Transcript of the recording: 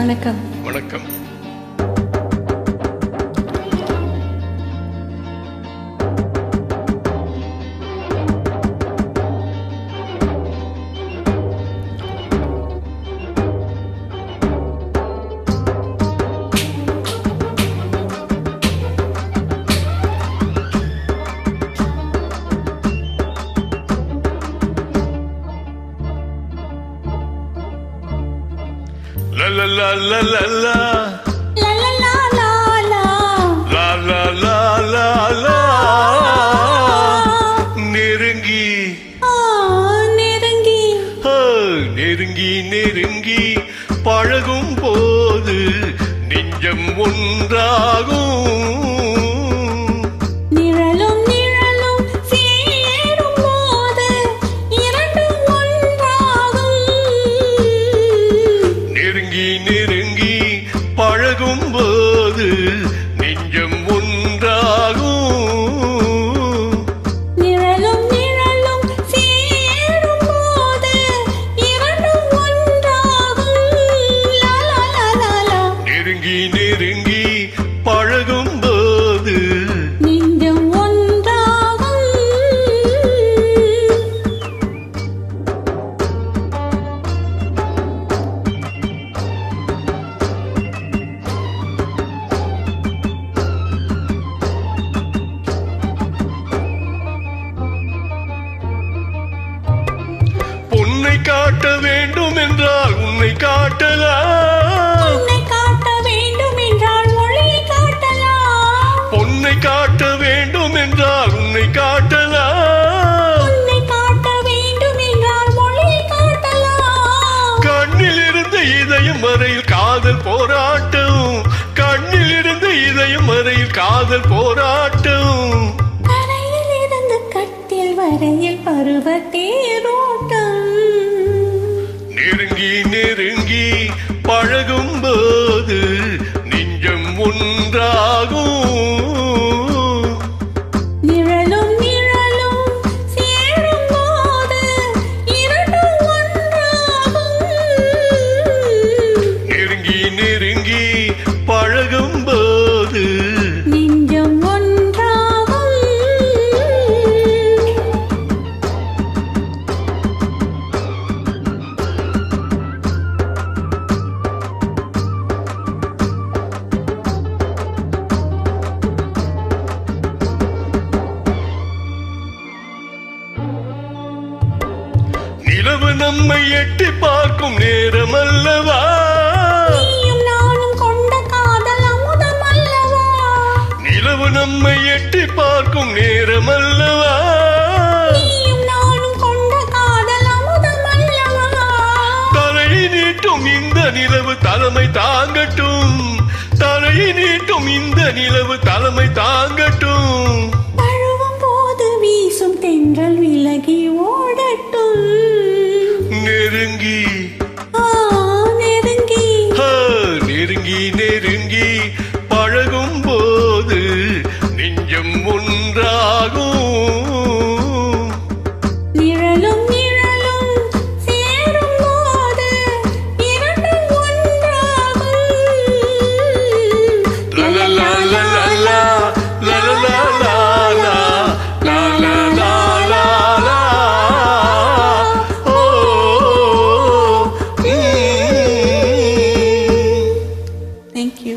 வணக்கம். வணக்கம். La la la la la la La la la la la la la la la la நெருங்கி நெருங்கி நெருங்கி நெருங்கி பழகும் போது நெஞ்சம் ஒன்றாகும். நிழலும் நிழலும் சேரும் போது இரண்டும் ஒன்றாகும். நெருங்கி நெருங்கி பழகும் போது நெஞ்சம் ஒன்றாகும். நிழலும் நிழலும் சேரும் போது இரண்டும் ஒன்றாகும். லா லா லா லா லா நெருங்கி நெருங்கி பழகும் போது நெஞ்சம் ஒன்றாகும். பொன்னை காட்ட வேண்டும் என்றால் உன்னை காட்டலாம். உன்னை காட்ட வேண்டும் என்றால் மொழியை காட்டலாம். பொன்னை காட்ட வேண்டும் என்றால் உன்னை காட்டலாம். உன்னை காட்ட வேண்டும் என்றால் மொழியை காட்டலாம். கண்ணில் இருந்த இதயம் வரையில் காதல் போராட்டம். கண்ணில் இருந்த இதயம் வரையில் காதல் போராட்டம். கரையில் இருந்து கட்டில் வரையில் பருவ தேரோட்டம். நெருங்கி நெருங்கி பழகும் போது நெஞ்சம் ஒன்றாகும். நிழலும் நிழலும் சேரும் போது இரண்டும் ஒன்றாகும். நெருங்கி நெருங்கி பழகும் போது நெஞ்சம் ஒன்றாகும். நிலவு நம்மை எட்டி பார்க்கும் நேரம் அல்லவா. நீயும் நானும் கொண்ட காதல் அமுதம் அல்லவா. நிலவு நம்மை எட்டி பார்க்கும் நேரம் அல்லவா. நீயும் நானும் கொண்ட காதல் அமுதம் அல்லவா. தலை நீட்டும் இந்த நிலவு தலைமை தாங்கட்டும். தலை நீட்டும் இந்த நிலவு தலைமை தாங்கட்டும். தழுவும் போது வீசும் தென்றல் விலகி ஓடட்டும். நெருங்கி நெருங்கி நெருங்கி நெருங்கி பழகும் போது நெஞ்சம் ஒன்றாகும். நிழலும் நிழலும் சேரும் போது இரண்டும் ஒன்றாகும். La la la la la la la la la la la la la la la. Oh, Thank you.